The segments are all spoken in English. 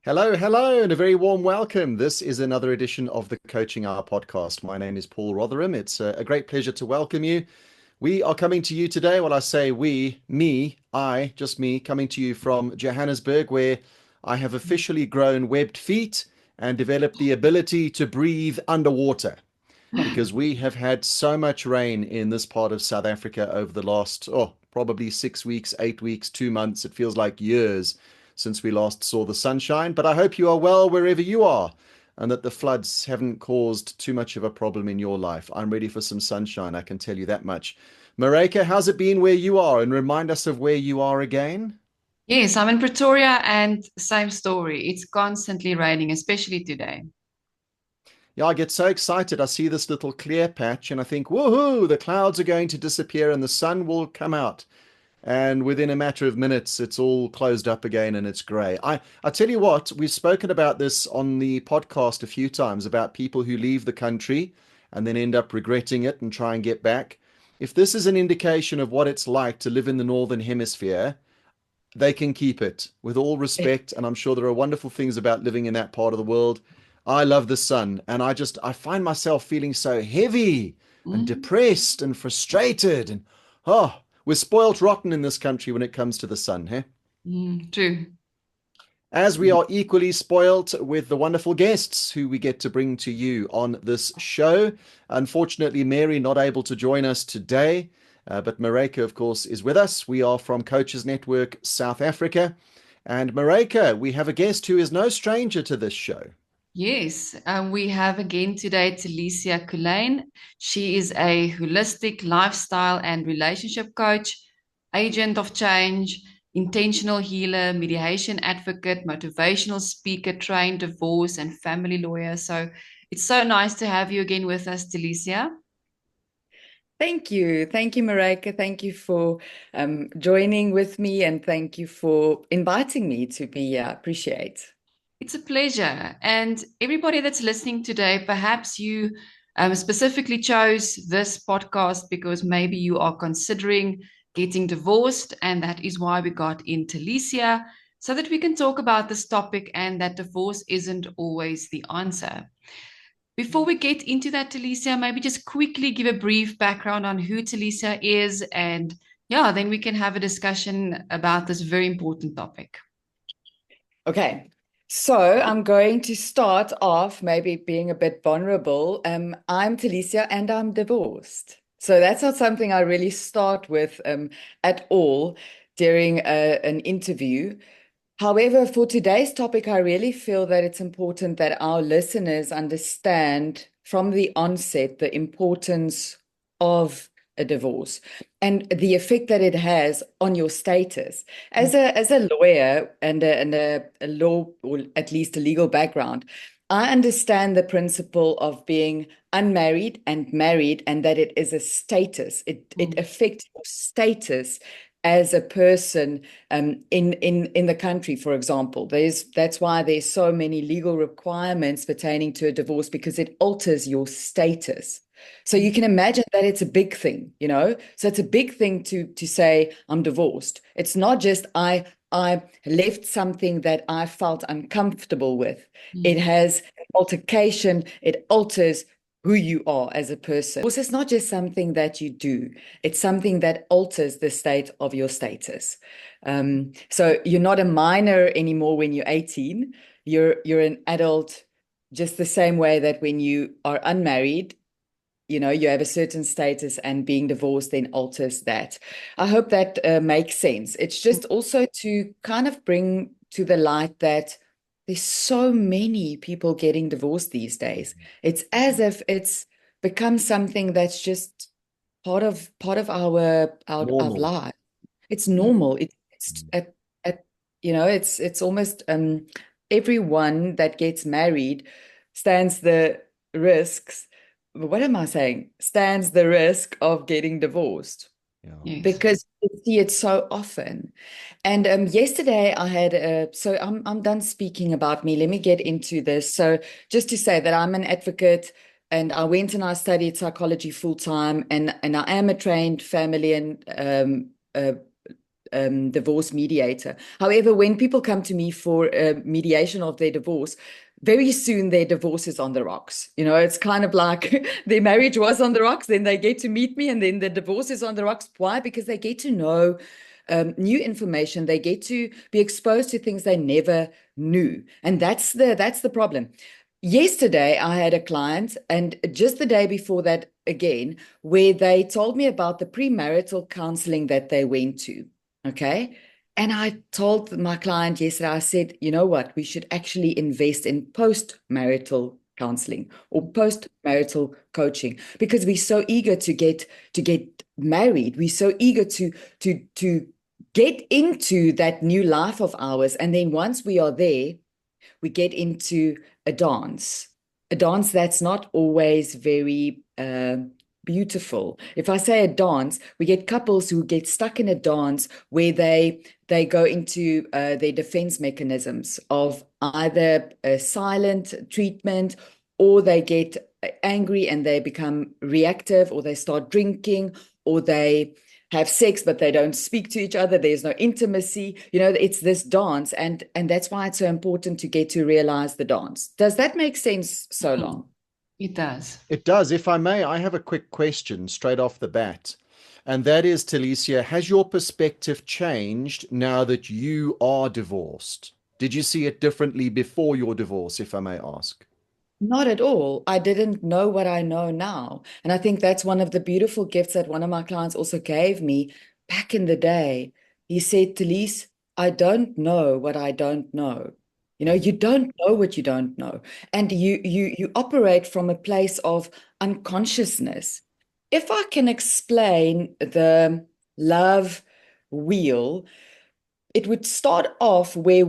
Hello, hello, and a very warm welcome. This is another edition of the Coaching Hour podcast. My name is Paul Rotherham. It's a great pleasure to welcome you. We are coming to you today. Well, I say we, me, I, just me, coming to you from Johannesburg, where I have officially grown webbed feet and developed the ability to breathe underwater because we have had so much rain in this part of South Africa over the last, probably 6 weeks, 8 weeks, 2 months. It feels like years since we last saw the sunshine. But I hope you are well wherever you are and that the floods haven't caused too much of a problem in your life. I'm ready for some sunshine, I can tell you that much. Mareka, how's it been where you are? And remind us of where you are again. Yes, I'm in Pretoria and same story. It's constantly raining, especially today. Yeah, I get so excited. I see this little clear patch and I think, woohoo, the clouds are going to disappear and the sun will come out. And within a matter of minutes, it's all closed up again and it's grey. I tell you what, we've spoken about this on the podcast a few times about people who leave the country and then end up regretting it and try and get back. If this is an indication of what it's like to live in the Northern Hemisphere, they can keep it with all respect. And I'm sure there are wonderful things about living in that part of the world. I love the sun and I find myself feeling so heavy and Mm, depressed and frustrated and we're spoilt rotten in this country when it comes to the sun, hey? true. As we are equally spoilt with the wonderful guests who we get to bring to you on this show. Unfortunately, Mary not able to join us today, but Mareka, of course, is with us. We are from Coaches Network South Africa. And Mareka, we have a guest who is no stranger to this show. Yes, we have again today Tilesia Colyn. She is a holistic lifestyle and relationship coach, agent of change, intentional healer, mediation advocate, motivational speaker, trained divorce and family lawyer. So it's so nice to have you again with us, Tilesia. Thank you. Thank you, Mareka. Thank you for joining with me and thank you for inviting me to be here. Appreciate. It's a pleasure. And everybody that's listening today, perhaps you specifically chose this podcast because maybe you are considering getting divorced, and that is why we got into Licia, so that we can talk about this topic and that divorce isn't always the answer. Before we get into that, Talisia, maybe just quickly give a brief background on who Talisia is, and yeah, then we can have a discussion about this very important topic. Okay. So I'm going to start off maybe being a bit vulnerable. I'm Tilesia and I'm divorced. So that's not something I really start with at all during an interview. However, for today's topic, I really feel that it's important that our listeners understand from the onset the importance of a divorce and the effect that it has on your status. As a lawyer and a law, or at least a legal background, I understand the principle of being unmarried and married, and that it is a status. It affects your status as a person in the country, for example. That's why there's so many legal requirements pertaining to a divorce, because it alters your status. So you can imagine that it's a big thing, you know? So it's a big thing to say, I'm divorced. It's not just I left something that I felt uncomfortable with. It has altercation, it alters who you are as a person. Also, it's not just something that you do, it's something that alters the state of your status. So you're not a minor anymore when you're 18. You're an adult, just the same way that when you are unmarried, you know, you have a certain status, and being divorced then alters that. I hope that makes sense. It's just also to kind of bring to the light that there's so many people getting divorced these days. It's as if it's become something that's just part of our Normal. life. It's normal. It's at you know, it's almost everyone that gets married stands the risks. What am I saying? Stands the risk of getting divorced Yeah. Yes. because you see it so often. And yesterday I had so I'm done speaking about me. Let me get into this. So just to say that I'm an advocate, and I went and I studied psychology full time, and I am a trained family and divorce mediator. However, when people come to me for mediation of their divorce, very soon their divorce is on the rocks. You know, it's kind of like their marriage was on the rocks, then they get to meet me, and then the divorce is on the rocks. Why? Because they get to know new information. They get to be exposed to things they never knew. And that's the problem. Yesterday, I had a client, and just the day before that again, where they told me about the premarital counseling that they went to. Okay. And I told my client yesterday, I said, you know what, we should actually invest in post-marital counseling or post-marital coaching, because we're so eager to get married. We're so eager to get into that new life of ours. And then once we are there, we get into a dance that's not always very beautiful. If I say a dance, we get couples who get stuck in a dance where they go into their defense mechanisms of either a silent treatment, or they get angry and they become reactive, or they start drinking, or they have sex, but they don't speak to each other. There's no intimacy. You know, it's this dance. And that's why it's so important to get to realize the dance. Does that make sense, Solon? It does. It does. If I may, I have a quick question straight off the bat. And that is, Tilesia, has your perspective changed now that you are divorced? Did you see it differently before your divorce, if I may ask? Not at all. I didn't know what I know now. And I think that's one of the beautiful gifts that one of my clients also gave me back in the day. He said, Talise, I don't know what I don't know. You know, you don't know what you don't know. And you operate from a place of unconsciousness. If I can explain the love wheel, it would start off where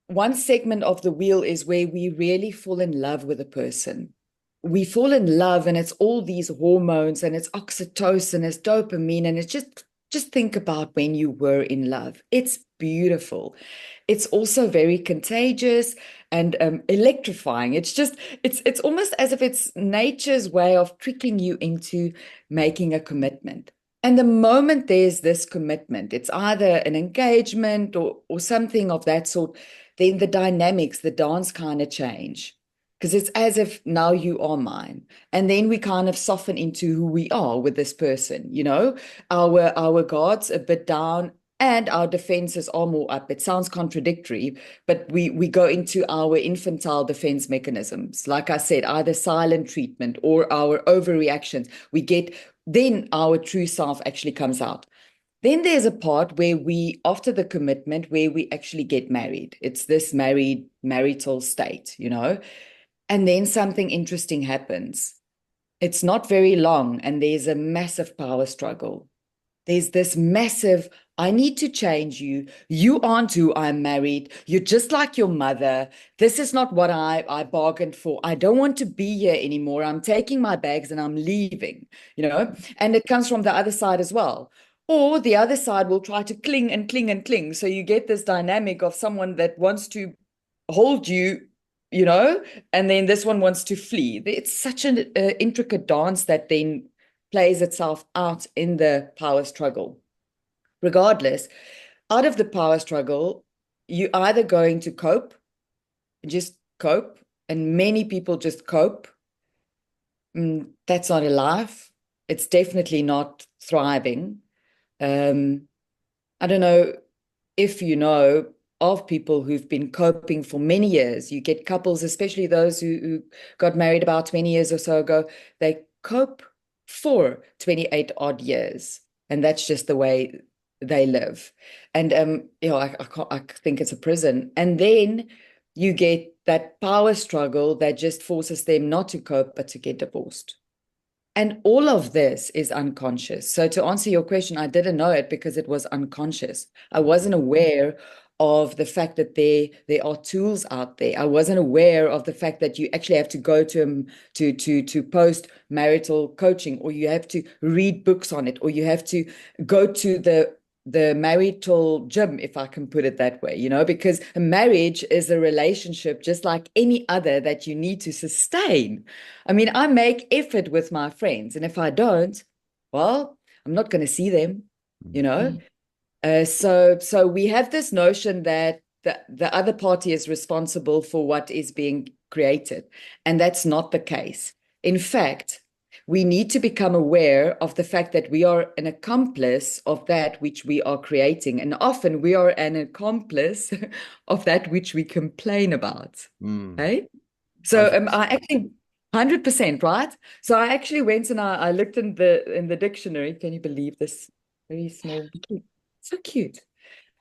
one segment of the wheel is where we really fall in love with a person. We fall in love, and it's all these hormones, and it's oxytocin, it's dopamine, and it's just think about when you were in love. It's beautiful. It's also very contagious and electrifying. It's almost as if it's nature's way of tricking you into making a commitment. And the moment there's this commitment, it's either an engagement or something of that sort, then the dynamics, the dance kind of change. Because it's as if now you are mine. And then we kind of soften into who we are with this person, you know, our guards a bit down and our defenses are more up. It sounds contradictory, but we go into our infantile defense mechanisms. Like I said, either silent treatment or our overreactions. Then our true self actually comes out. Then there's a part where after the commitment, where we actually get married. It's this marital state, you know, and then something interesting happens. It's not very long, and there's a massive power struggle. There's this massive, I need to change you. You aren't who I'm married. You're just like your mother. This is not what I bargained for. I don't want to be here anymore. I'm taking my bags and I'm leaving, you know, and it comes from the other side as well. Or the other side will try to cling and cling and cling. So you get this dynamic of someone that wants to hold you, you know, and then this one wants to flee. It's such an intricate dance that then plays itself out in the power struggle. Regardless, out of the power struggle, you're either going to just cope, and many people just cope. That's not a life. It's definitely not thriving. I don't know if you know of people who've been coping for many years. You get couples, especially those who got married about 20 years or so ago, they cope for 28 odd years. And that's just the way they live. And, you know, I think it's a prison. And then you get that power struggle that just forces them not to cope, but to get divorced. And all of this is unconscious. So to answer your question, I didn't know it because it was unconscious. I wasn't aware of the fact that there are tools out there. I wasn't aware of the fact that you actually have to go to post-marital coaching, or you have to read books on it, or you have to go to the marital gym, if I can put it that way, you know, because a marriage is a relationship just like any other that you need to sustain. I mean, I make effort with my friends, and if I don't, well, I'm not going to see them, you know. So we have this notion that the other party is responsible for what is being created, and that's not the case. In fact, we need to become aware of the fact that we are an accomplice of that which we are creating, and often we are an accomplice of that which we complain about. Okay? So 100%. I actually 100%, right? So I actually went and I looked in the dictionary. Can you believe this? Very small, so cute.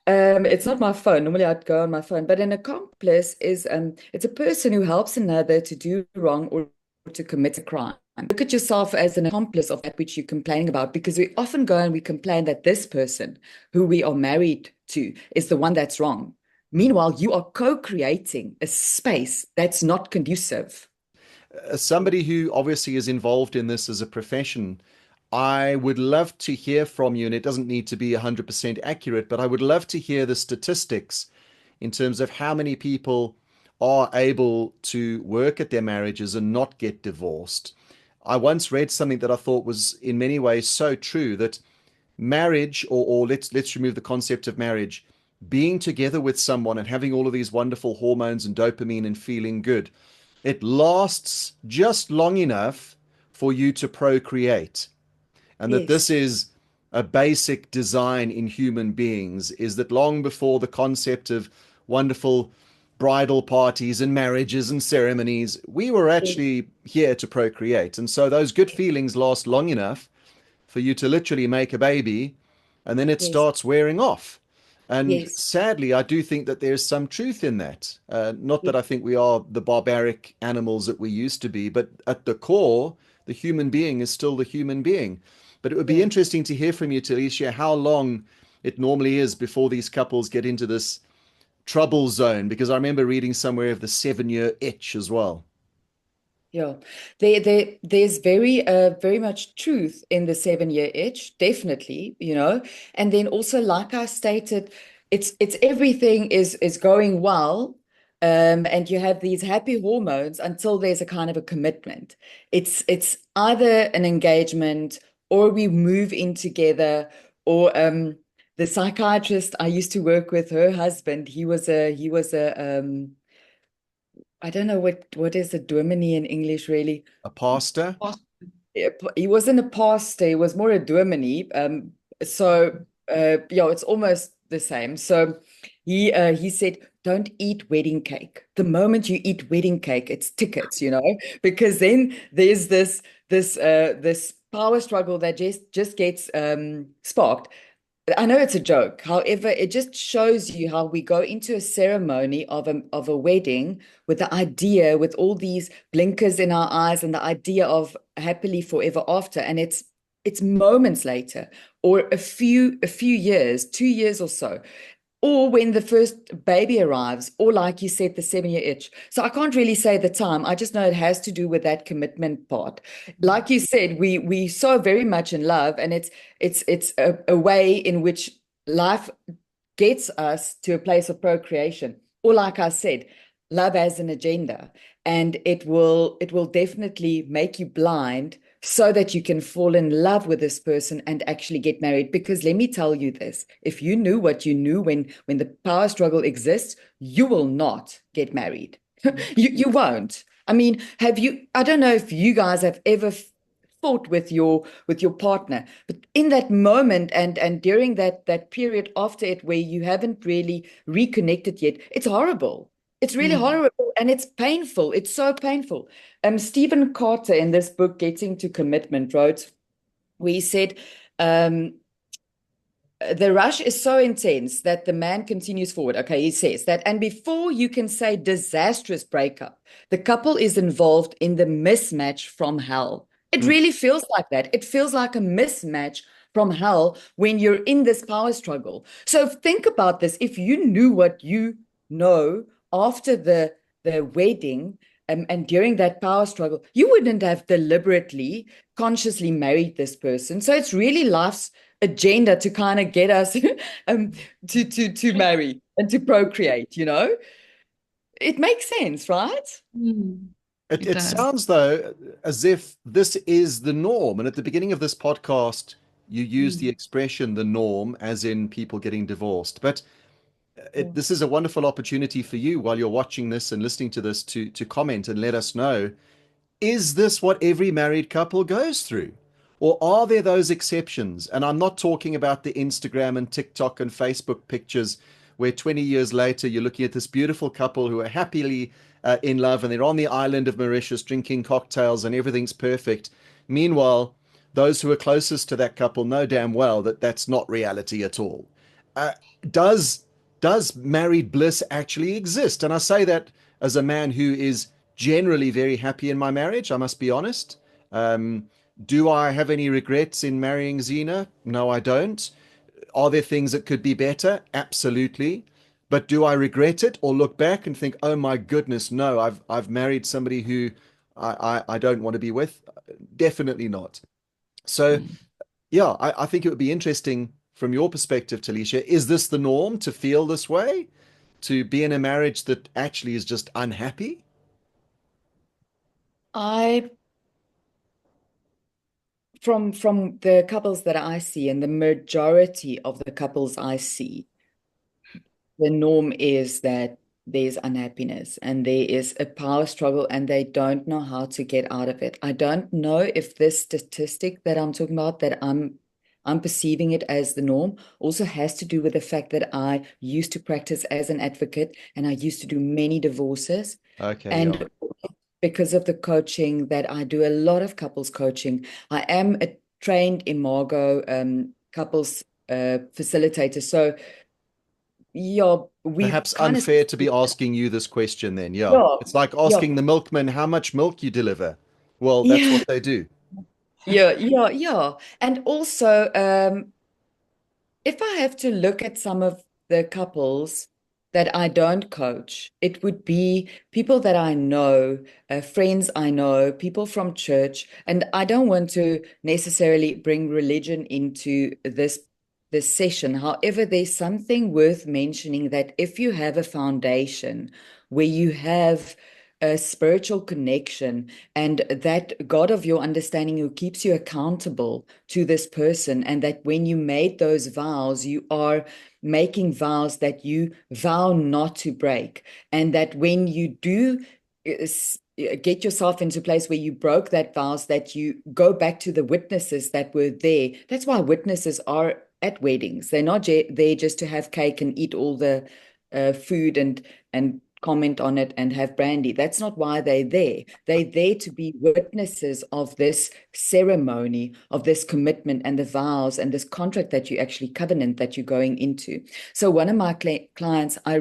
It's not my phone. Normally I'd go on my phone, but an accomplice is it's a person who helps another to do wrong or to commit a crime. Look at yourself as an accomplice of that which you're complaining about, because we often go and we complain that this person who we are married to is the one that's wrong. Meanwhile, you are co-creating a space that's not conducive. As somebody who obviously is involved in this as a profession, I would love to hear from you, and it doesn't need to be 100% accurate, but I would love to hear the statistics in terms of how many people are able to work at their marriages and not get divorced. I once read something that I thought was in many ways so true, that marriage, or let's remove the concept of marriage, being together with someone and having all of these wonderful hormones and dopamine and feeling good, it lasts just long enough for you to procreate. And that this Yes, is a basic design in human beings, is that long before the concept of wonderful bridal parties and marriages and ceremonies, we were yes, actually here to procreate. And so those good feelings last long enough for you to literally make a baby, and then it yes, starts wearing off. And yes, sadly, I do think that there's some truth in that. Not that I think we are the barbaric animals that we used to be, but at the core, the human being is still the human being. But it would be yeah. interesting to hear from you, Tilesia, how long it normally is before these couples get into this trouble zone, because I remember reading somewhere of the 7-year itch as well. Yeah, there's very much truth in the 7-year itch, definitely, and then also, like I stated, it's everything is going well, and you have these happy hormones until there's a kind of a commitment. It's either an engagement or we move in together, or the psychiatrist I used to work with, her husband, he was a I don't know what is a dominee in English really. A pastor, He wasn't a pastor, he was more a dominee. So yeah, it's almost the same. So he said, don't eat wedding cake. The moment you eat wedding cake, it's tickets, because then there's this power struggle that just gets sparked. I know it's a joke. However, it just shows you how we go into a ceremony of a wedding with the idea, with all these blinkers in our eyes and the idea of happily forever after. And it's moments later, or a few years, 2 years or so, or when the first baby arrives, or like you said, the 7-year itch. So I can't really say the time. I just know it has to do with that commitment part. Like you said, we so very much in love, and it's a way in which life gets us to a place of procreation. Or like I said, love has an agenda, and it will definitely make you blind so that you can fall in love with this person and actually get married. Because let me tell you this, if you knew what you knew when the power struggle exists, you will not get married. You won't. I mean, I don't know if you guys have ever fought with your partner, but in that moment and during that period after it where you haven't really reconnected yet, it's horrible. It's really Mm. horrible, and it's painful. It's so painful. Stephen Carter, in this book, Getting to Commitment, wrote, where he said, um, the rush is so intense that the man continues forward. Okay, he says that, and before you can say disastrous breakup, the couple is involved in the mismatch from hell. It Hmm. really feels like that. It feels like a mismatch from hell when you're in this power struggle. So think about this. If you knew what you know after the wedding, and during that power struggle, you wouldn't have deliberately, consciously married this person. So it's really life's agenda to kind of get us um, to marry and to procreate. It makes sense, right? Mm. It, It it does. sounds, though, as if this is the norm. And at the beginning of this podcast, you use the expression the norm, as in people getting divorced. But this is a wonderful opportunity for you while you're watching this and listening to this to comment and let us know, is this what every married couple goes through? Or are there those exceptions? And I'm not talking about the Instagram and TikTok and Facebook pictures where 20 years later you're looking at this beautiful couple who are happily in love and they're on the island of Mauritius drinking cocktails and everything's perfect. Meanwhile, those who are closest to that couple know damn well that that's not reality at all. Uh, does does married bliss actually exist? And I say that as a man who is generally very happy in my marriage, I must be honest. Um, do I have any regrets in marrying Zena? No, I don't. Are there things that could be better? Absolutely. But do I regret it or look back and think, oh my goodness, no, I've married somebody who I don't want to be with? Definitely not. So yeah, I think it would be interesting from your perspective, Tilesia. Is this the norm to feel this way? To be in a marriage that actually is just unhappy? I from the couples that I see, and the majority of the couples I see, the norm is that there's unhappiness and there is a power struggle and they don't know how to get out of it. I don't know if this statistic that I'm talking about, that I'm perceiving it as the norm, also has to do with the fact that I used to practice as an advocate and I used to do many divorces. Okay, yeah. And because of the coaching that I do, a lot of couples coaching, I am a trained Imago couples facilitator. So yeah, we Perhaps kind of, unfair to be asking you this question then. Yeah. yeah, It's like yeah, asking the milkman how much milk you deliver. Well, that's yeah, what they do. yeah. And also, if I have to look at some of the couples that I don't coach, it would be people that I know, friends I know, people from church, and I don't want to necessarily bring religion into this session. However, there's something worth mentioning, that if you have a foundation where you have a spiritual connection and that God of your understanding who keeps you accountable to this person, and that when you made those vows, you are making vows that you vow not to break, and that when you do get yourself into a place where you broke that vows, that you go back to the witnesses that were there. That's why witnesses are at weddings. They're not there just to have cake and eat all the food and comment on it and have brandy. That's not why they're there. They're there to be witnesses of this ceremony, of this commitment and the vows and this contract that you actually covenant that you're going into. So one of my clients, I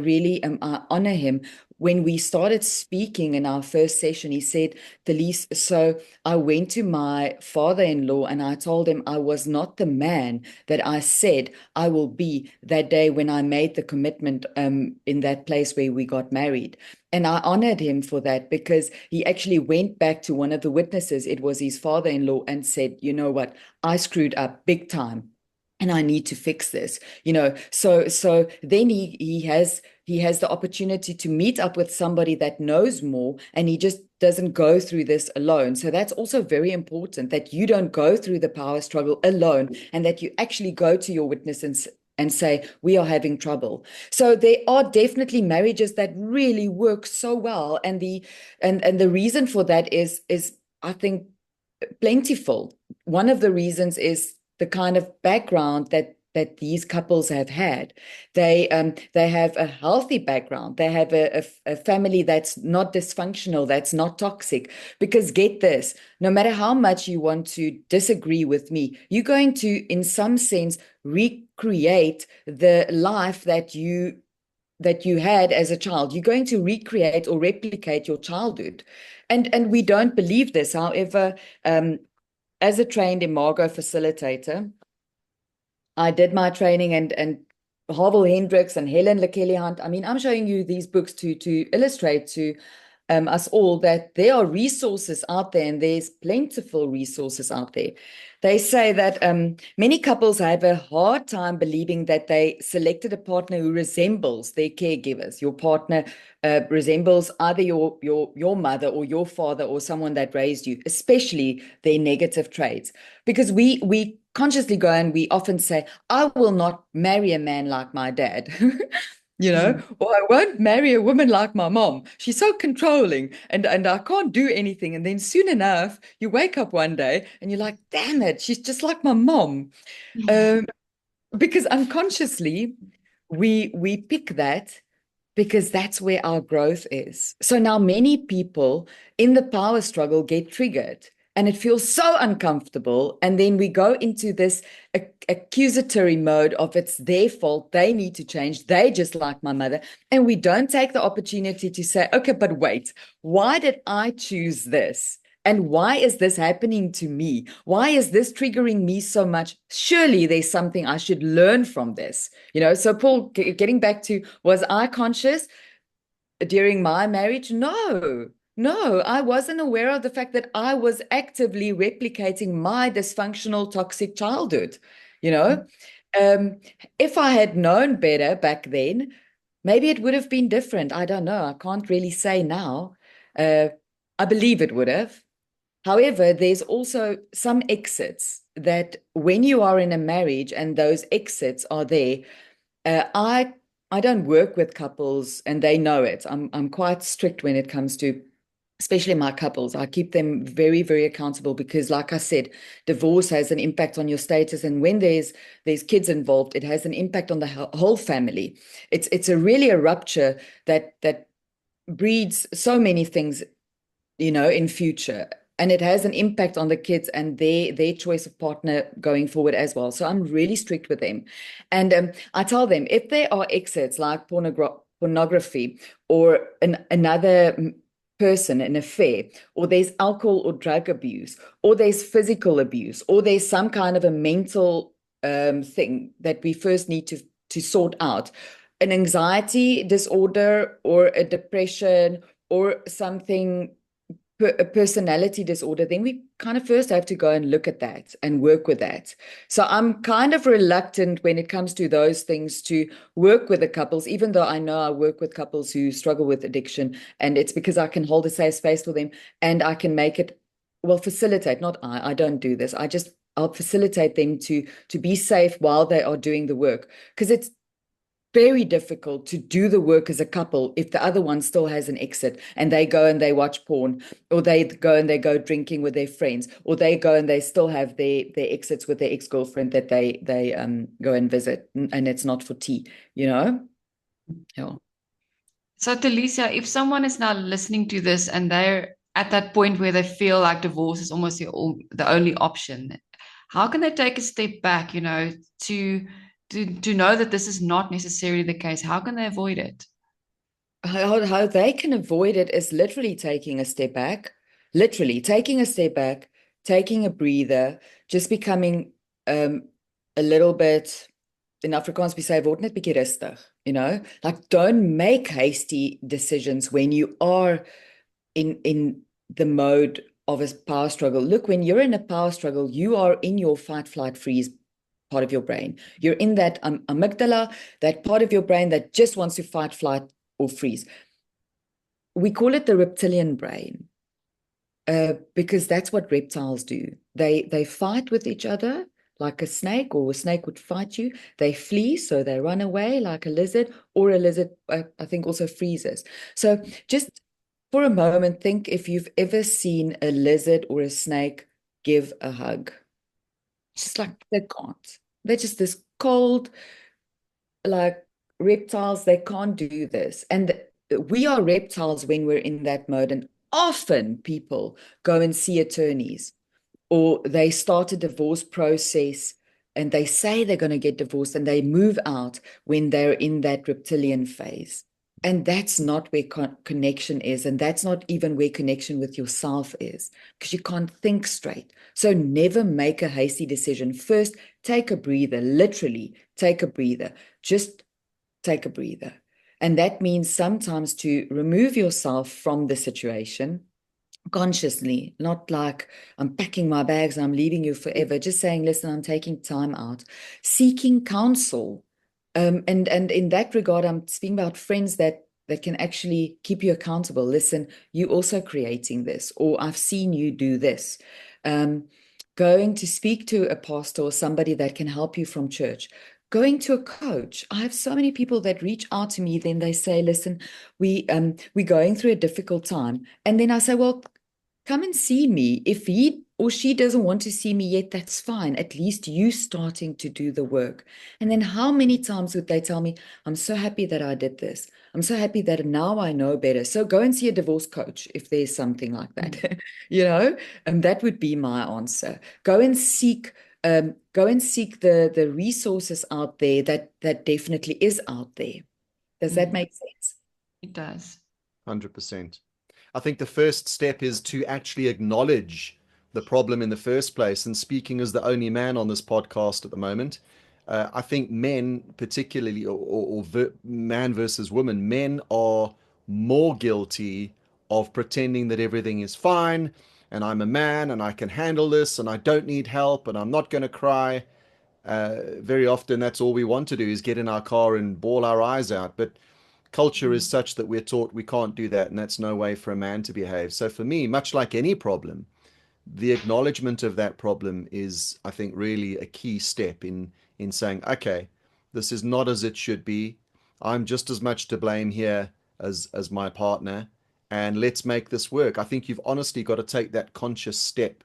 honor him. When we started speaking in our first session, he said, Delise, so I went to my father-in-law and I told him I was not the man that I said I will be that day when I made the commitment in that place where we got married. And I honored him for that, because he actually went back to one of the witnesses, it was his father-in-law, and said, you know what, I screwed up big time and I need to fix this. So then he has the opportunity to meet up with somebody that knows more, and he just doesn't go through this alone. So that's also very important, that you don't go through the power struggle alone, and that you actually go to your witness and say, we are having trouble. So there are definitely marriages that really work so well, and the reason for that is I think plentiful. One of the reasons is the kind of background that these couples have had. They have a healthy background. They have a family that's not dysfunctional, that's not toxic. Because get this, no matter how much you want to disagree with me, you're going to, in some sense, recreate the life that you had as a child. You're going to recreate or replicate your childhood. And we don't believe this. However, as a trained Imago facilitator, I did my training, and Havel Hendricks and Helen LaKelly Hunt. I mean, I'm showing you these books to illustrate to us all, that there are resources out there, and there's plentiful resources out there. They say that many couples have a hard time believing that they selected a partner who resembles their caregivers. Your partner resembles either your mother or your father or someone that raised you, especially their negative traits. Because we consciously go and we often say, I will not marry a man like my dad. Or I won't marry a woman like my mom. She's so controlling and I can't do anything. And then soon enough, you wake up one day and you're like, damn it, she's just like my mom. Because unconsciously we pick that because that's where our growth is. So now many people in the power struggle get triggered and it feels so uncomfortable. And then we go into this accusatory mode of it's their fault. They need to change. They just like my mother. And we don't take the opportunity to say, okay, but wait, why did I choose this? And why is this happening to me? Why is this triggering me so much? Surely there's something I should learn from this. So Paul, getting back to, was I conscious during my marriage? No, I wasn't aware of the fact that I was actively replicating my dysfunctional, toxic childhood. If I had known better back then, maybe it would have been different. I don't know. I can't really say now. I believe it would have. However, there's also some exits that when you are in a marriage and those exits are there, I don't work with couples and they know it. I'm quite strict when it comes to, especially my couples. I keep them very, very accountable because, like I said, divorce has an impact on your status, and when there's kids involved, it has an impact on the whole family. It's really a rupture that breeds so many things, in future. And it has an impact on the kids and their choice of partner going forward as well. So I'm really strict with them. And I tell them, if there are exits like pornography or another person, an affair, or there's alcohol or drug abuse, or there's physical abuse, or there's some kind of a mental thing that we first need to sort out, an anxiety disorder or a depression or something, a personality disorder, then we kind of first have to go and look at that and work with that. So I'm kind of reluctant when it comes to those things to work with the couples, even though I know I work with couples who struggle with addiction, and it's because I can hold a safe space for them and I can make it, well, facilitate, not I don't do this. I'll facilitate them to be safe while they are doing the work, because it's very difficult to do the work as a couple if the other one still has an exit and they go and they watch porn, or they go drinking with their friends, or they go and they still have their exits with their ex-girlfriend that they go and visit, and it's not for tea, Yeah. So Tilesia, if someone is now listening to this and they're at that point where they feel like divorce is almost the only option, how can they take a step back, to know that this is not necessarily the case? How can they avoid it? How they can avoid it is literally taking a step back, taking a breather, just becoming a little bit, in Afrikaans we say, word net bietjie rustig, like don't make hasty decisions when you are in the mode of a power struggle. Look, when you're in a power struggle, you are in your fight, flight, freeze part of your brain. You're in that amygdala, that part of your brain that just wants to fight, flight, or freeze. We call it the reptilian brain because that's what reptiles do. They fight with each other like a snake, or a snake would fight you. They flee, so they run away like a lizard, or a lizard, I think, also freezes. So just for a moment, think if you've ever seen a lizard or a snake give a hug. Just like they can't. They're just this cold, like reptiles. They can't do this. And we are reptiles when we're in that mode. And often people go and see attorneys, or they start a divorce process and they say they're going to get divorced and they move out when they're in that reptilian phase. And that's not where connection is. And that's not even where connection with yourself is, because you can't think straight. So never make a hasty decision. First, take a breather, literally take a breather. Just take a breather. And that means sometimes to remove yourself from the situation consciously, not like I'm packing my bags and I'm leaving you forever, just saying, listen, I'm taking time out, seeking counsel. And in that regard, I'm speaking about friends that can actually keep you accountable. Listen, you also creating this, or I've seen you do this. Going to speak to a pastor or somebody that can help you from church. Going to a coach. I have so many people that reach out to me, then they say, listen, we're going through a difficult time. And then I say, well, come and see me. If he or she doesn't want to see me yet, that's fine. At least you starting to do the work. And then how many times would they tell me, I'm so happy that I did this. I'm so happy that now I know better. So go and see a divorce coach if there's something like that, you know, and that would be my answer. Go and seek the resources out there that definitely is out there. Does that make sense? It does. 100%. I think the first step is to actually acknowledge the problem in the first place. And speaking as the only man on this podcast at the moment, I think men, particularly, man versus woman, men are more guilty of pretending that everything is fine and I'm a man and I can handle this and I don't need help and I'm not going to cry. Very often, that's all we want to do is get in our car and bawl our eyes out. But culture is such that we're taught we can't do that, and that's no way for a man to behave. So for me, much like any problem, the acknowledgement of that problem is, I think, really a key step in saying, okay, this is not as it should be. I'm just as much to blame here as my partner, and let's make this work. I think you've honestly got to take that conscious step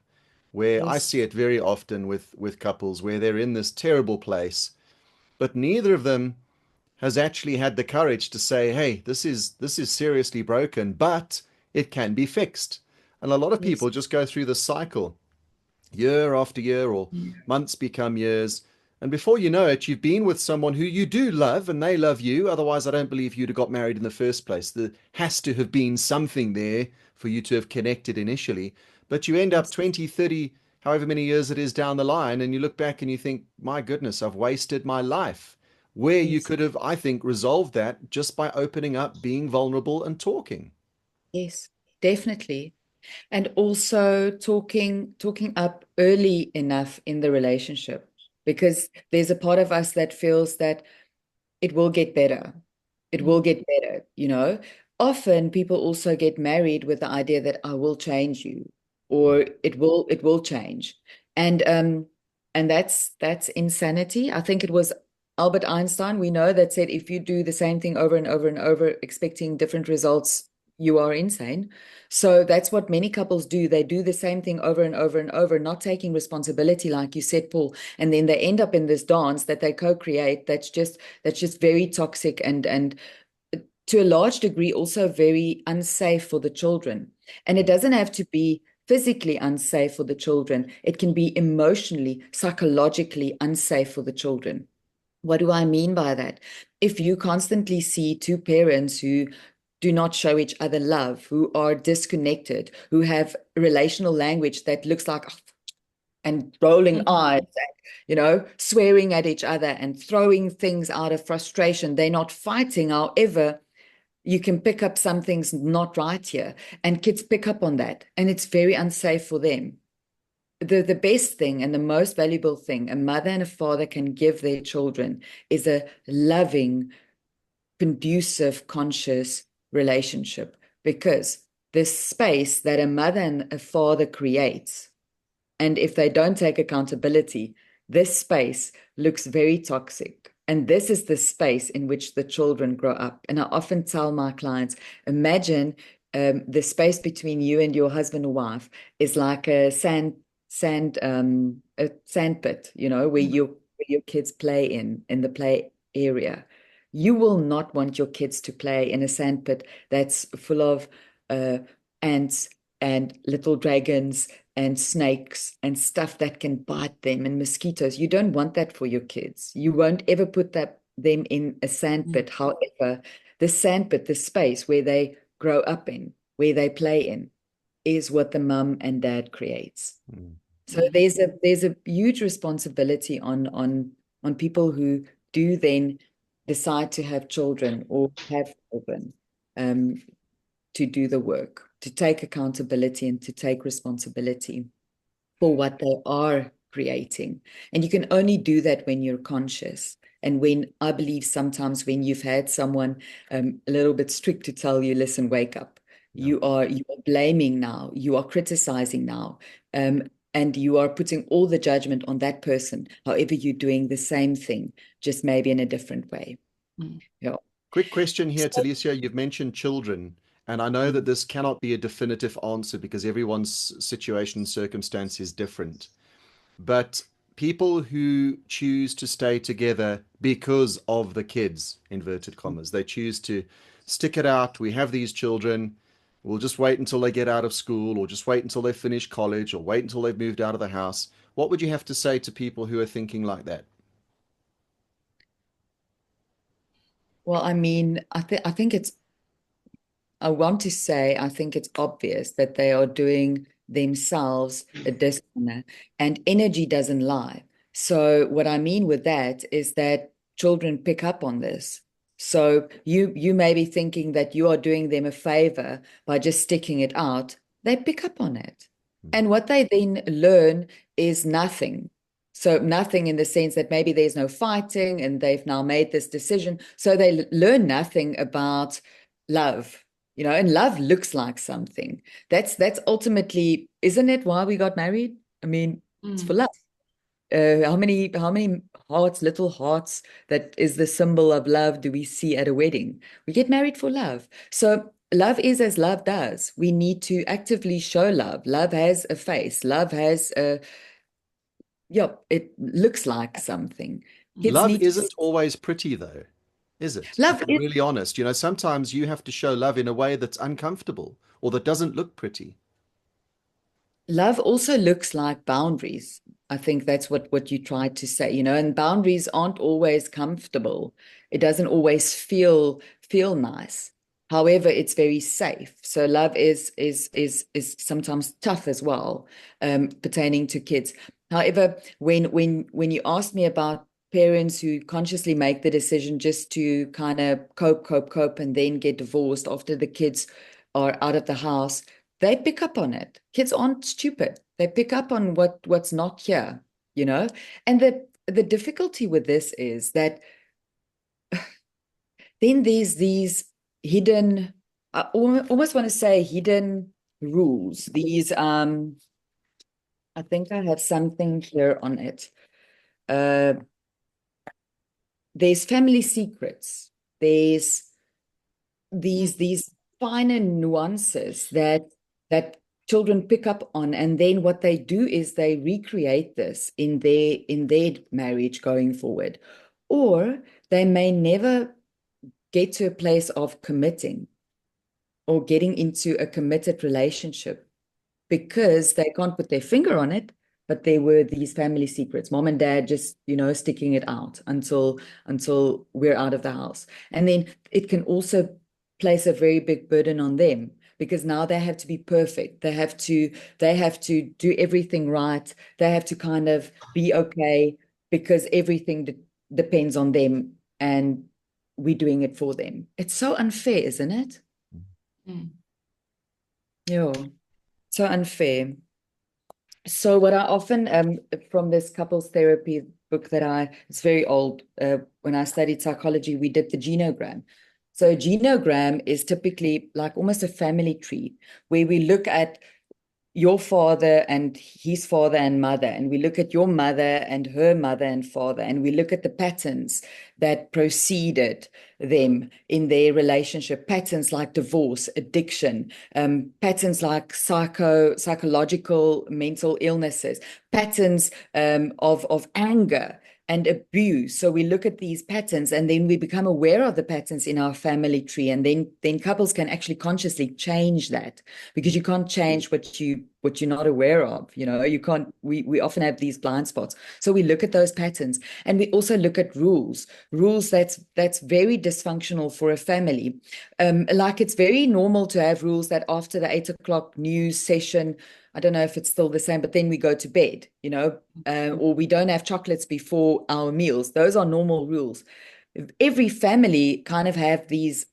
where I Yes. see it very often with couples where they're in this terrible place, but neither of them has actually had the courage to say, hey, this is seriously broken, but it can be fixed. And a lot of Yes. people just go through this cycle year after year, or Yeah. months become years. And before you know it, you've been with someone who you do love and they love you. Otherwise, I don't believe you'd have got married in the first place. There has to have been something there for you to have connected initially. But you end up Yes. 20, 30, however many years it is down the line, and you look back and you think, my goodness, I've wasted my life. Where you Yes. could have, I think, resolved that just by opening up, being vulnerable, and talking. Yes, definitely. And also talking up early enough in the relationship, because there's a part of us that feels that it will get better. It will get better, you know. Often people also get married with the idea that I will change you, or it will change. And that's insanity. I think it was Albert Einstein, we know, that said if you do the same thing over and over and over expecting different results, you are insane. So that's what many couples do. They do the same thing over and over and over, not taking responsibility, like you said, Paul. And then they end up in this dance that they co-create that's just very toxic and to a large degree also very unsafe for the children. And it doesn't have to be physically unsafe for the children. It can be emotionally, psychologically unsafe for the children. What do I mean by that? If you constantly see two parents who do not show each other love, who are disconnected, who have relational language that looks like and rolling eyes, swearing at each other and throwing things out of frustration. They're not fighting. However, you can pick up something's not right here, and kids pick up on that, and it's very unsafe for them. The best thing and the most valuable thing a mother and a father can give their children is a loving, conducive, conscious relationship, because the space that a mother and a father creates, and if they don't take accountability, this space looks very toxic. And this is the space in which the children grow up. And I often tell my clients, imagine the space between you and your husband or wife is like a sand pit, where your kids play in the play area. You will not want your kids to play in a sand pit that's full of ants and little dragons and snakes and stuff that can bite them and mosquitoes. You don't want that for your kids. You won't ever put them in a sandpit. However, the sandpit, the space where they grow up in, where they play in, is what the mum and dad creates. So there's a huge responsibility on people who do then decide to have children or have children, to do the work, to take accountability and to take responsibility for what they are creating. And you can only do that when you're conscious. And when I believe sometimes when you've had someone a little bit strict to tell you, listen, wake up. Yeah. You are blaming now, you are criticizing now, and you are putting all the judgment on that person. However, you're doing the same thing, just maybe in a different way. Yeah. Quick question here, Tilesia. You've mentioned children, and I know that this cannot be a definitive answer because everyone's situation and circumstance is different. But people who choose to stay together because of the kids, inverted commas, they choose to stick it out. We have these children. We'll just wait until they get out of school, or just wait until they finish college, or wait until they've moved out of the house. What would you have to say to people who are thinking like that? Well, I mean, I think I want to say, I think it's obvious that they are doing themselves a dishonor, and energy doesn't lie. So what I mean with that is that children pick up on this. So you may be thinking that you are doing them a favor by just sticking it out. They pick up on it. And what they then learn is nothing. So nothing in the sense that maybe there's no fighting and they've now made this decision. So they learn nothing about love, and love looks like something. That's ultimately, isn't it why we got married? I mean, it's for love. How many hearts, little hearts, that is the symbol of love, do we see at a wedding? We get married for love. So love is as love does. We need to actively show love. Love has a face. Love has it looks like something. Kids Love need to isn't always pretty, though, is it? love If I'm is really honest, sometimes you have to show love in a way that's uncomfortable or that doesn't look pretty. Love also looks like boundaries. I think that's what you tried to say, and boundaries aren't always comfortable. It doesn't always feel nice. However, it's very safe. So love is sometimes tough as well, pertaining to kids. However, when you asked me about parents who consciously make the decision just to kind of cope, and then get divorced after the kids are out of the house, they pick up on it. Kids aren't stupid. They pick up on what's not here, And the difficulty with this is that then there's these hidden, I almost want to say hidden rules. These, I think I have something here on it. There's family secrets. There's these finer nuances that children pick up on, and then what they do is they recreate this in their marriage going forward, or they may never get to a place of committing or getting into a committed relationship because they can't put their finger on it, but there were these family secrets, mom and dad just sticking it out until we're out of the house. And then it can also place a very big burden on them because now they have to be perfect. They have to do everything right. They have to kind of be okay because everything depends on them and we're doing it for them. It's so unfair, isn't it? Yeah, so unfair. So what I often, from this couples therapy book it's very old, when I studied psychology, we did the genogram. So a genogram is typically like almost a family tree where we look at your father and his father and mother, and we look at your mother and her mother and father, and we look at the patterns that preceded them in their relationship, patterns like divorce, addiction, patterns like psychological mental illnesses, patterns of anger and abuse. So we look at these patterns and then we become aware of the patterns in our family tree, and then couples can actually consciously change that, because you can't change what you're not aware of. You can't. We often have these blind spots. So we look at those patterns, and we also look at rules that's very dysfunctional for a family. Like it's very normal to have rules that after the 8 o'clock news session, I don't know if it's still the same, but then we go to bed, or we don't have chocolates before our meals. Those are normal rules. every family kind of have these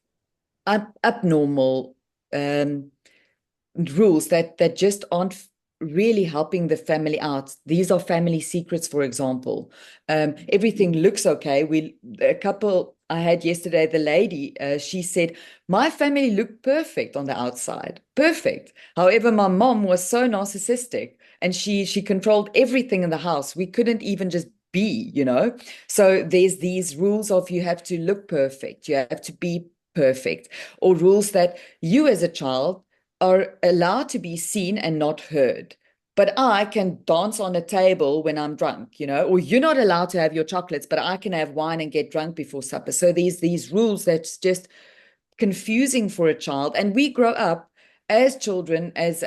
abnormal rules that just aren't really helping the family out. These are family secrets, for example. Everything looks okay. A couple I had yesterday, the lady, she said, my family looked perfect on the outside, perfect. However, my mom was so narcissistic and she controlled everything in the house. We couldn't even just be, you know? So there's these rules of you have to look perfect, you have to be perfect, or rules that you as a child are allowed to be seen and not heard. But I can dance on a table when I'm drunk, you know, or you're not allowed to have your chocolates, but I can have wine and get drunk before supper. So these rules that's just confusing for a child. And we grow up as children, as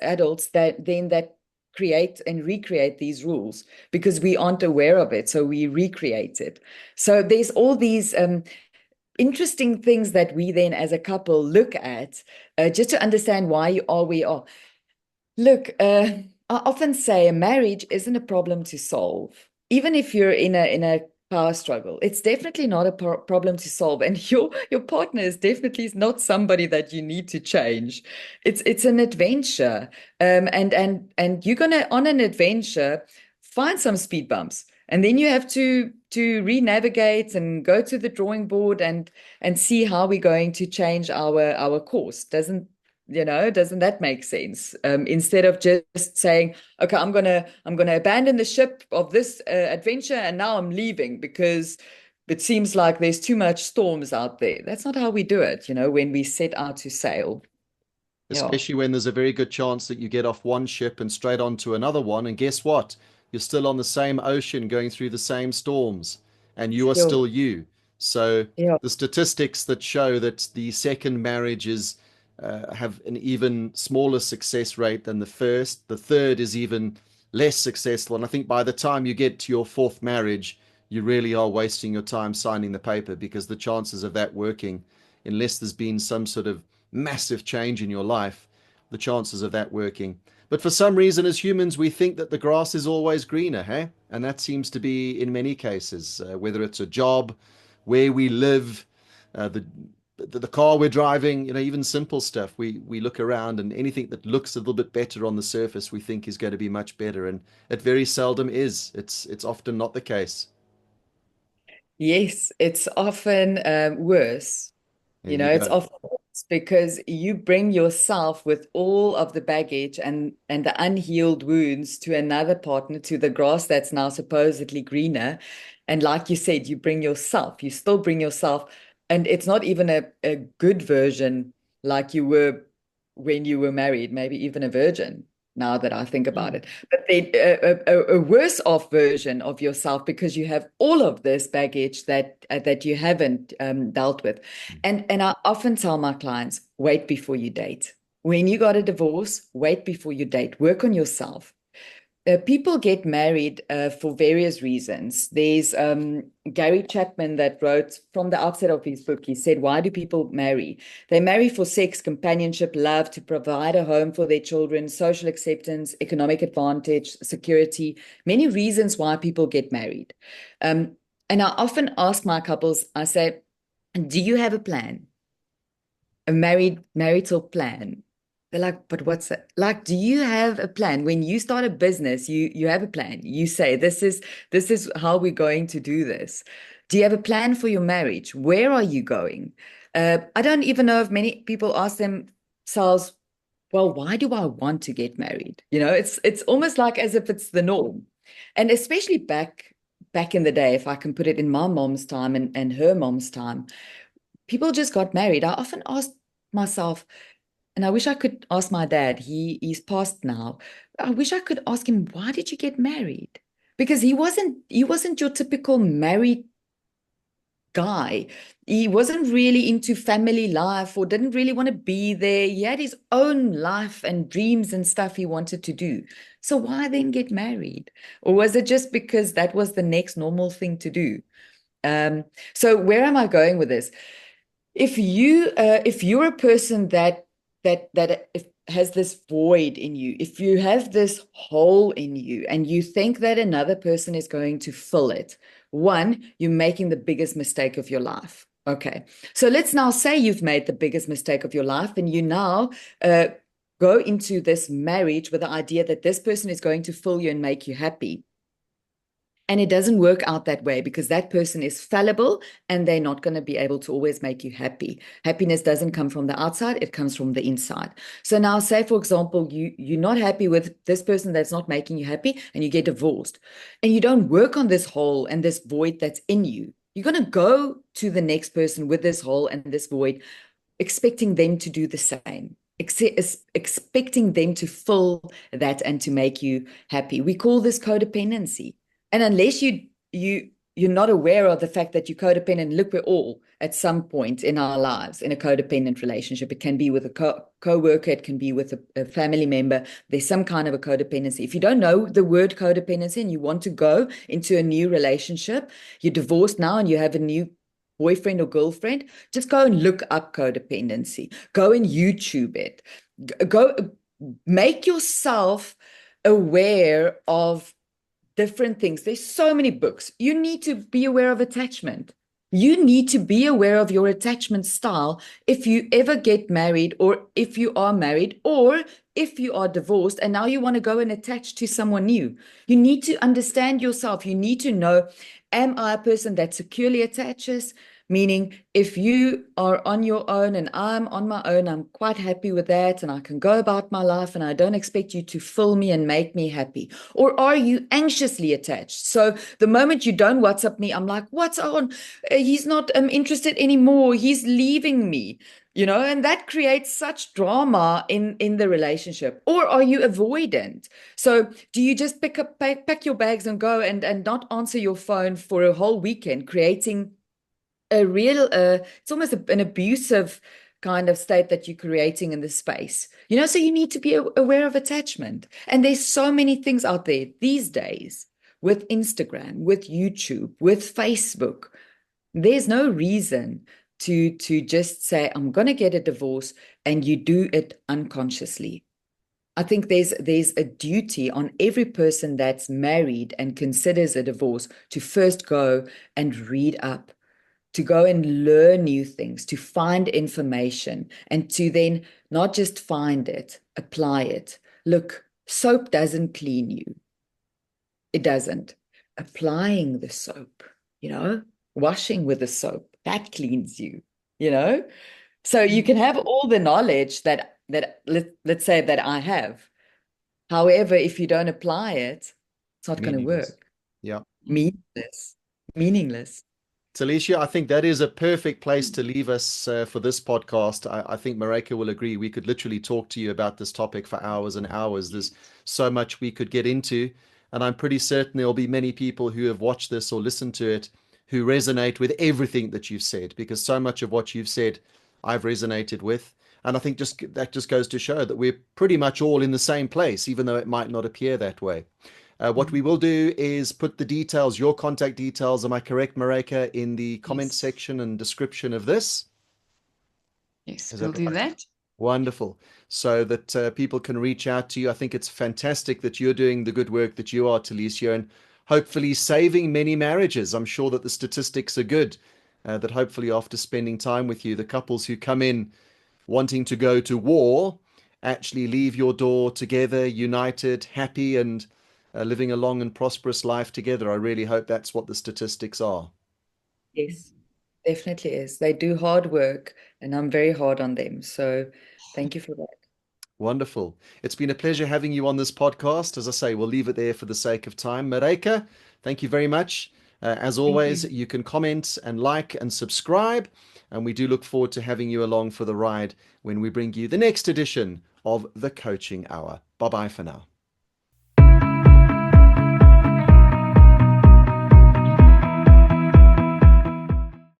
adults, that create and recreate these rules because we aren't aware of it. So we recreate it. So there's all these interesting things that we then as a couple look at just to understand why you are where you are. Look, I often say a marriage isn't a problem to solve. Even if you're in a power struggle, it's definitely not a problem to solve. And your partner is definitely not somebody that you need to change. It's an adventure. And you're gonna on an adventure find some speed bumps. And then you have to re-navigate and go to the drawing board and see how we're going to change our course. Doesn't that make sense? Instead of just saying, okay, I'm gonna abandon the ship of this adventure and now I'm leaving because it seems like there's too much storms out there. That's not how we do it, when we set out to sail. Yeah. Especially when there's a very good chance that you get off one ship and straight onto another one. And guess what? You're still on the same ocean going through the same storms, and you are Yeah. still you. So Yeah. the statistics that show that the second marriages have an even smaller success rate than the first, the third is even less successful. And I think by the time you get to your fourth marriage, you really are wasting your time signing the paper because the chances of that working, unless there's been some sort of massive change in your life, the chances of that working. But for some reason, as humans, we think that the grass is always greener, hey? And that seems to be in many cases, whether it's a job, where we live, the car we're driving, even simple stuff. We look around and anything that looks a little bit better on the surface, we think is going to be much better, and it very seldom is. It's often not the case. Yes, it's often worse. There you It's go. often worse because you bring yourself with all of the baggage and the unhealed wounds to another partner, to the grass that's now supposedly greener. And like you said, you still bring yourself, and it's not even a good version like you were when you were married, maybe even a virgin, now that I think about Mm. it. But then a worse off version of yourself because you have all of this baggage that you haven't dealt with. And I often tell my clients, wait before you date. When you got a divorce, wait before you date. Work on yourself. People get married for various reasons. There's Gary Chapman that wrote from the outset of his book. He said, why do people marry? They marry for sex, companionship, love, to provide a home for their children, social acceptance, economic advantage, security, many reasons why people get married. And I often ask my couples, I say, do you have a plan? A marital plan? They're like, but what's that? Like, do you have a plan? When you start a business, you have a plan. You say, this is how we're going to do this. Do you have a plan for your marriage? Where are you going? I don't even know if many people ask themselves, well, why do I want to get married? It's almost like as if it's the norm. And especially back in the day, if I can put it in my mom's time and her mom's time, people just got married. I often ask myself, and I wish I could ask my dad, he's passed now. I wish I could ask him, why did you get married? Because he wasn't your typical married guy. He wasn't really into family life or didn't really want to be there. He had his own life and dreams and stuff he wanted to do. So why then get married? Or was it just because that was the next normal thing to do? So where am I going with this? If you're a person that has this void in you, if you have this hole in you and you think that another person is going to fill it, One, you're making the biggest mistake of your life. Okay, so let's now say you've made the biggest mistake of your life, and you now go into this marriage with the idea that this person is going to fill you and make you happy. And it doesn't work out that way, because that person is fallible and they're not going to be able to always make you happy. Happiness doesn't come from the outside, it comes from the inside. So now say, for example, you're not happy with this person that's not making you happy, and you get divorced, and you don't work on this hole and this void that's in you. You're going to go to the next person with this hole and this void, expecting them to do the same, expecting them to fill that and to make you happy. We call this codependency. And unless you're not aware of the fact that you're codependent, look, we're all at some point in our lives in a codependent relationship. It can be with a co-worker, it can be with a family member. There's some kind of a codependency. If you don't know the word codependency and you want to go into a new relationship, you're divorced now and you have a new boyfriend or girlfriend, just go and look up codependency. Go and YouTube it. Go make yourself aware of different things. There's so many books. You need to be aware of attachment. You need to be aware of your attachment style if you ever get married, or if you are married, or if you are divorced and now you want to go and attach to someone new. You need to understand yourself. You need to know, am I a person that securely attaches? Meaning, if you are on your own and I'm on my own, I'm quite happy with that and I can go about my life and I don't expect you to fill me and make me happy. Or are you anxiously attached? So the moment you don't WhatsApp me, I'm like, what's on? He's not interested anymore. He's leaving me. And that creates such drama in the relationship. Or are you avoidant? So do you just pack your bags and go and not answer your phone for a whole weekend, creating a real, it's almost an abusive kind of state that you're creating in the space, so you need to be aware of attachment. And there's so many things out there these days with Instagram, with YouTube, with Facebook. There's no reason to just say, I'm going to get a divorce, and you do it unconsciously. I think there's a duty on every person that's married and considers a divorce to first go and read up, to go and learn new things, to find information, and to then not just find it, apply it. Look, soap doesn't clean you. It doesn't. Applying the soap, washing with the soap, that cleans you, So you can have all the knowledge that let's say that I have. However, if you don't apply it, it's not going to work. Yeah. Meaningless. Tilesia, I think that is a perfect place to leave us for this podcast. I think Marika will agree. We could literally talk to you about this topic for hours and hours. There's so much we could get into. And I'm pretty certain there'll be many people who have watched this or listened to it who resonate with everything that you've said, because so much of what you've said I've resonated with. And I think that just goes to show that we're pretty much all in the same place, even though it might not appear that way. What we will do is put the details, your contact details, am I correct, Marika, in the comment section and description of this? Yes, we'll do that. Wonderful. So that people can reach out to you. I think it's fantastic that you're doing the good work that you are, Tilesia, and hopefully saving many marriages. I'm sure that the statistics are good, that hopefully after spending time with you, the couples who come in wanting to go to war actually leave your door together, united, happy, and living a long and prosperous life together. I really hope that's what the statistics are. Yes, definitely is. They do hard work, and I'm very hard on them. So thank you for that. Wonderful. It's been a pleasure having you on this podcast. As I say, we'll leave it there for the sake of time. Marika, thank you very much. As always, you can comment and like and subscribe. And we do look forward to having you along for the ride when we bring you the next edition of the Coaching Hour. Bye-bye for now.